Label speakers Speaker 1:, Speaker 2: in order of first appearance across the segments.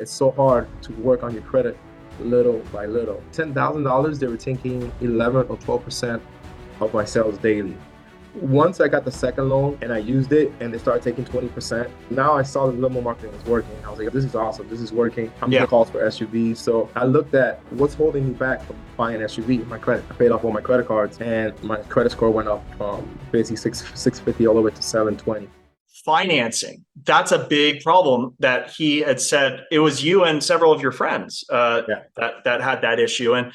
Speaker 1: It's so hard to work on your credit little by little. $10,000, they were taking 11 or 12% of my sales daily. Once I got the second loan and I used it and they started taking 20%, now I saw the limo marketing was working. I was like, this is awesome. This is working. I'm getting calls for SUVs. So I looked at what's holding me back from buying an SUV, my credit. I paid off all my credit cards and my credit score went up from basically 650 all the way to 720.
Speaker 2: Financing. That's a big problem that he had said. It was you and several of your friends that had that issue. And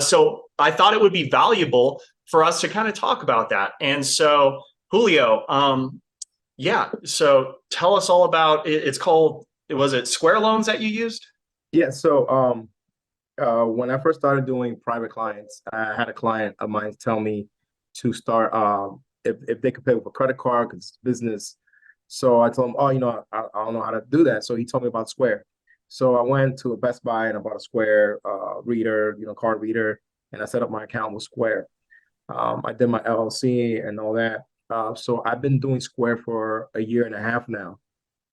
Speaker 2: so I thought it would be valuable for us to kind of talk about that. And so Julio, so tell us all about it. It's called, was it Square Loans that you used?
Speaker 1: Yeah. So when I first started doing private clients, I had a client of mine tell me to start if they could pay with a credit card because it's business. So I told him, oh, I don't know how to do that. So he told me about Square. So I went to a Best Buy and I bought a Square reader, card reader, and I set up my account with Square. I did my LLC and all that. So I've been doing Square for a year and a half now.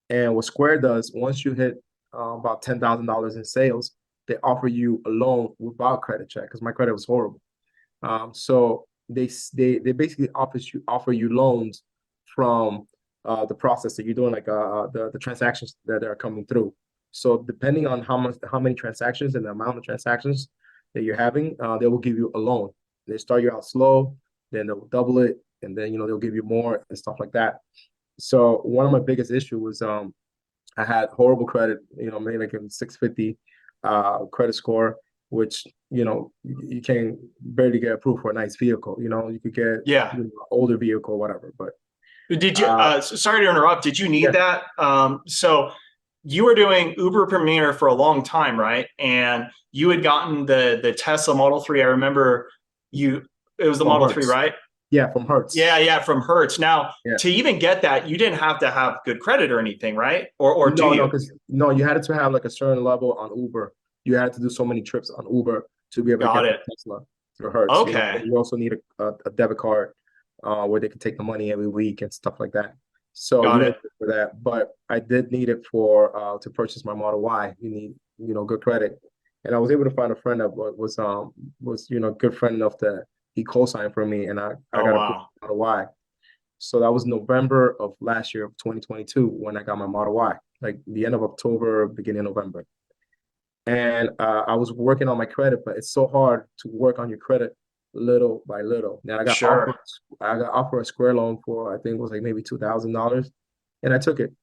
Speaker 1: And what Square does, once you hit about $10,000 in sales, they offer you a loan without credit check because my credit was horrible. So they basically offer you loans from the process that you're doing, like the transactions that are coming through. So depending on how many transactions and the amount of transactions that you're having, they will give you a loan. They start you out slow, then they'll double it, and then they'll give you more and stuff like that. So one of my biggest issue was I had horrible credit, maybe like a 650 credit score, which you can barely get approved for a nice vehicle. You could get an older vehicle, whatever, but.
Speaker 2: Did you, sorry to interrupt, did you need that? So you were doing Uber Premier for a long time, right? And you had gotten the Tesla Model 3. I remember it was the Model 3, right?
Speaker 1: Yeah, from Hertz.
Speaker 2: Yeah, from Hertz. Now, to even get that, you didn't have to have good credit or anything, right? Or
Speaker 1: no,
Speaker 2: do you?
Speaker 1: No, you had to have like a certain level on Uber. You had to do so many trips on Uber to be able to get Tesla through Hertz.
Speaker 2: Okay.
Speaker 1: You also need a debit card where they can take the money every week and stuff like that. So you need for that. But I did need it for to purchase my Model Y. You need good credit, and I was able to find a friend that was good friend enough that he co-signed for me, and I got a Model Y. So that was November of last year of 2022 when I got my Model Y, like the end of October, beginning of November. And I was working on my credit, but it's so hard to work on your credit little by little. Now I got offered a Square loan for I think it was like maybe $2,000, and I took it.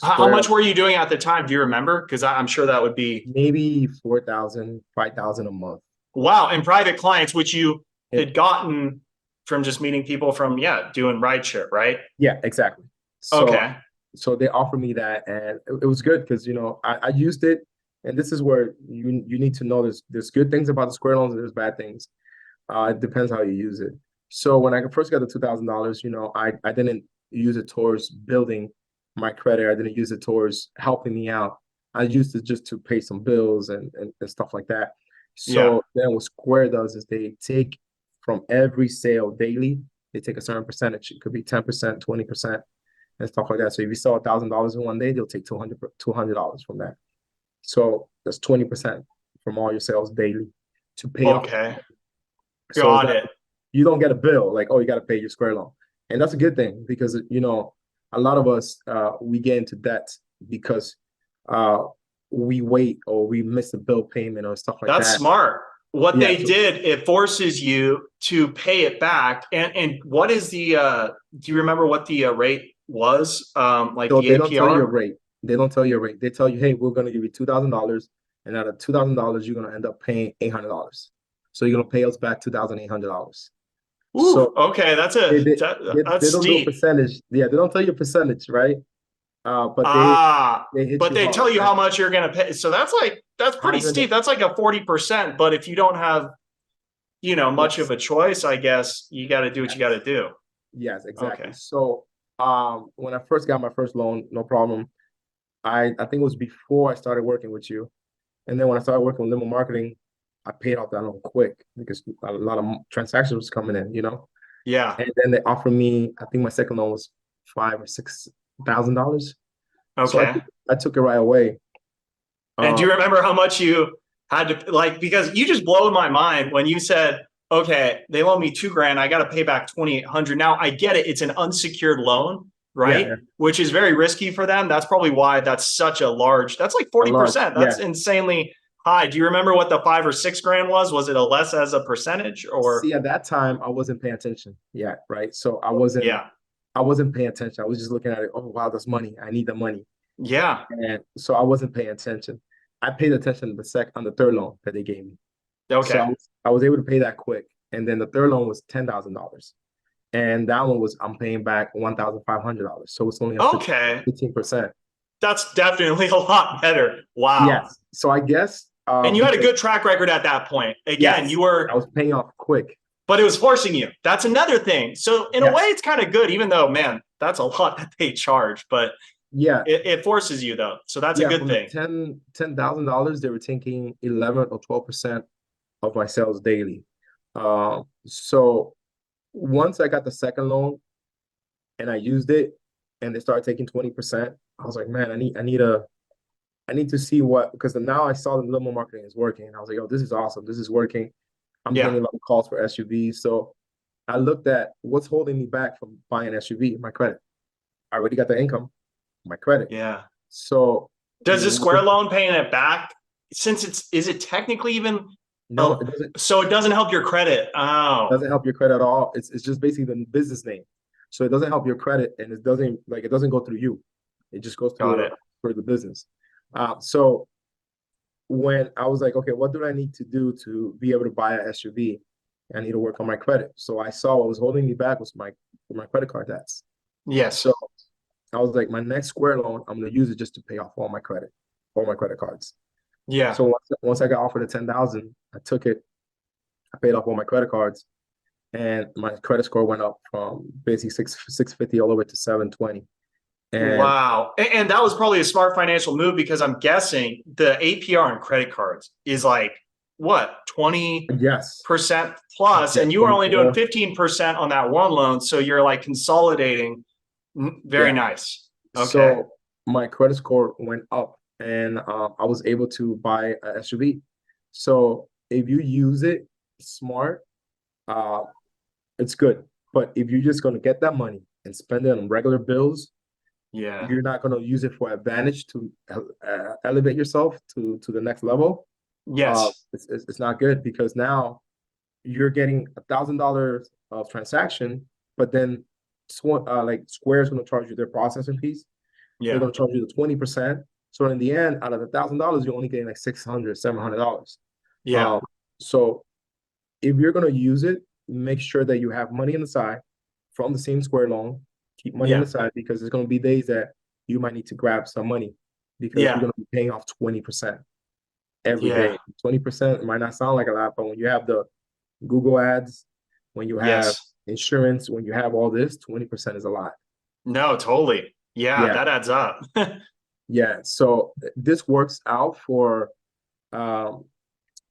Speaker 2: How much were you doing at the time? Do you remember? Because I'm sure that would be
Speaker 1: maybe 4,000, 5,000 a month.
Speaker 2: Wow, and private clients, which you had gotten from just meeting people from doing rideshare, right?
Speaker 1: Yeah, exactly. So, so they offered me that, and it was good because I used it, and this is where you need to know there's good things about the Square loans and there's bad things. It depends how you use it. So when I first got the $2,000, I didn't use it towards building my credit. I didn't use it towards helping me out. I used it just to pay some bills and stuff like that. So then what Square does is they take from every sale daily, they take a certain percentage. It could be 10%, 20%, and stuff like that. So if you sell $1,000 in one day, they'll take $200 from that. So that's 20% from all your sales daily to pay off.
Speaker 2: Got it.
Speaker 1: You don't get a bill like, oh, you got to pay your Square loan. And that's a good thing because, a lot of us, we get into debt because we wait or we miss a bill payment or stuff like that.
Speaker 2: That's smart. What they did, it forces you to pay it back. And what is the, do you remember what the rate was? Like the APR?
Speaker 1: They don't tell you a rate. They don't tell you a rate. They tell you, hey, we're going to give you $2,000. And out of $2,000, you're going to end up paying $800. So you're going to pay us back $2,800.
Speaker 2: So okay, that's
Speaker 1: they don't do a percentage. Yeah, they don't tell you a percentage, right? But
Speaker 2: they tell you how much you're going to pay. So that's pretty steep. That's like a 40%. But if you don't have, much of a choice, I guess you got to do what you got to do.
Speaker 1: Yes, exactly. Okay. So when I first got my first loan, no problem. I think it was before I started working with you, and then when I started working with Limo marketing, I paid off that loan quick because a lot of transactions was coming in,
Speaker 2: Yeah.
Speaker 1: And then they offered me, I think my second loan was $5,000 or $6,000.
Speaker 2: Okay.
Speaker 1: So I took it right away.
Speaker 2: And do you remember how much you had to like, because you just blow my mind when you said, okay, they loan me $2,000. I got to pay back 2,800. Now I get it. It's an unsecured loan, right?
Speaker 1: Yeah,
Speaker 2: Which is very risky for them. That's probably why that's such a large, that's like
Speaker 1: a large,
Speaker 2: 40%.
Speaker 1: yeah.
Speaker 2: That's insanely high. Do you remember what the 5 or 6 grand was? Was it a less as a percentage or?
Speaker 1: See, at that time, I wasn't paying attention yet, right? So I wasn't paying attention. I was just looking at it. Oh, wow, that's money. I need the money.
Speaker 2: Yeah.
Speaker 1: And so I wasn't paying attention. I paid attention on the third loan that they gave me. So
Speaker 2: Okay.
Speaker 1: I was able to pay that quick. And then the third loan was $10,000. And that one was I'm paying back $1,500. So it's only a
Speaker 2: Okay.
Speaker 1: 15%.
Speaker 2: That's definitely a lot better. Wow.
Speaker 1: Yes. So I guess
Speaker 2: And you had a good track record at that point. Again,
Speaker 1: yes,
Speaker 2: you were,
Speaker 1: I was paying off quick.
Speaker 2: but it was forcing you. That's another thing. So in a way, it's kind of good, even though, man, that's a lot that they charge, but
Speaker 1: Yeah.
Speaker 2: it forces you though. So that's a good thing.
Speaker 1: $10,000, they were taking 11 or 12% of my sales daily. So once I got the second loan and I used it and they started taking 20%, I was like, man, I need to see what, because now I saw the limo marketing is working. And I was like, oh, this is awesome. This is working. I'm
Speaker 2: Yeah.
Speaker 1: getting a lot of calls for SUVs. So I looked at what's holding me back from buying an SUV, my credit. I already got the income, my credit.
Speaker 2: Yeah.
Speaker 1: So
Speaker 2: Does the Square loan paying it back, since is it technically even,
Speaker 1: no, it doesn't.
Speaker 2: So it doesn't help your credit. Oh,
Speaker 1: Doesn't help your credit at all. It's just basically the business name. So it doesn't help your credit, and it doesn't go through you. It just goes
Speaker 2: got
Speaker 1: through
Speaker 2: it.
Speaker 1: for the business. So when I was like, okay, what do I need to do to be able to buy an SUV? I need to work on my credit. So I saw what was holding me back was my credit card debts.
Speaker 2: Yes.
Speaker 1: So I was like, my next Square loan, I'm gonna use it just to pay off all my credit cards.
Speaker 2: Yeah.
Speaker 1: So once I got offered the 10,000, I took it. I paid off all my credit cards, and my credit score went up from basically 650 all the way to 720. And
Speaker 2: Wow. And that was probably a smart financial move, because I'm guessing the APR on credit cards is like, what, 20%
Speaker 1: yes,
Speaker 2: plus,
Speaker 1: yeah,
Speaker 2: and you were only doing
Speaker 1: 24.
Speaker 2: 15% on that one loan. So you're like consolidating. Very
Speaker 1: Yeah.
Speaker 2: nice. Okay.
Speaker 1: So my credit score went up, and I was able to buy a SUV. So if you use it smart, uh, it's good. But if you're just going to get that money and spend it on regular bills,
Speaker 2: Yeah.
Speaker 1: you're not going to use it for advantage to elevate yourself to the next level.
Speaker 2: Yes.
Speaker 1: It's not good, because now you're getting $1,000 of transaction, but then like Square's going to charge you their processing fees. They're
Speaker 2: Yeah.
Speaker 1: going to charge you the 20%. So in the end, out of $1,000, you're only getting like $600, $700.
Speaker 2: Yeah.
Speaker 1: So if you're going to use it, make sure that you have money on the side from the same Square loan. Keep money on
Speaker 2: Yeah.
Speaker 1: the side, because there's going to be days that you might need to grab some money, because
Speaker 2: Yeah.
Speaker 1: you're going to be paying off 20% every
Speaker 2: Yeah.
Speaker 1: day. 20% might not sound like a lot, but when you have the Google ads, when you have
Speaker 2: Yes.
Speaker 1: insurance, when you have all this, 20% is a lot.
Speaker 2: No, totally. Yeah,
Speaker 1: Yeah.
Speaker 2: that adds up.
Speaker 1: Yeah. So this works out for um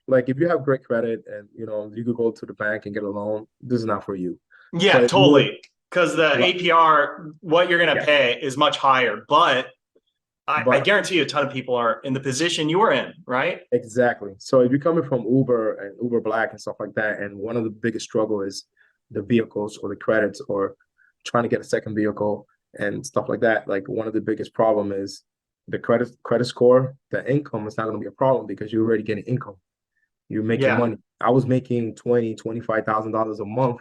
Speaker 1: like if you have great credit and you could go to the bank and get a loan, this is not for you.
Speaker 2: Yeah,
Speaker 1: But if you're
Speaker 2: totally. Because the
Speaker 1: like,
Speaker 2: APR, what you're going to
Speaker 1: yeah,
Speaker 2: pay is much higher. But I
Speaker 1: but
Speaker 2: guarantee you a ton of people are in the position you were in, right?
Speaker 1: exactly. So if you're coming from Uber and Uber Black and stuff like that, and one of the biggest struggle is the vehicles or the credits or trying to get a second vehicle and stuff like that, like one of the biggest problem is the credit score. The income is not going to be a problem, because you're already getting income. You're making
Speaker 2: Yeah.
Speaker 1: money. I was making $25,000 a month,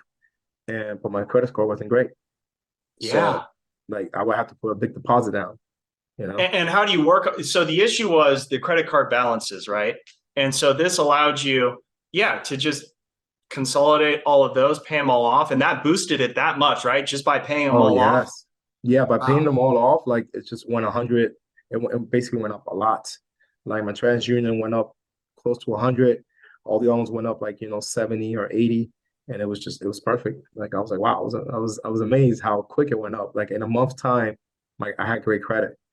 Speaker 1: but my credit score wasn't great.
Speaker 2: Yeah.
Speaker 1: So like I would have to put a big deposit down.
Speaker 2: And how do you work? So the issue was the credit card balances, right? And so this allowed you, yeah, to just consolidate all of those, pay them all off. And that boosted it that much, right? Just by paying them
Speaker 1: Oh
Speaker 2: all off.
Speaker 1: yes. Yeah, by paying
Speaker 2: Wow.
Speaker 1: them all off, like it just went 100. It basically went up a lot. Like my TransUnion went up close to 100. All the other ones went up like 70 or 80, and it was perfect. Like I was like, wow, I was amazed how quick it went up. Like in a month's time, like I had great credit.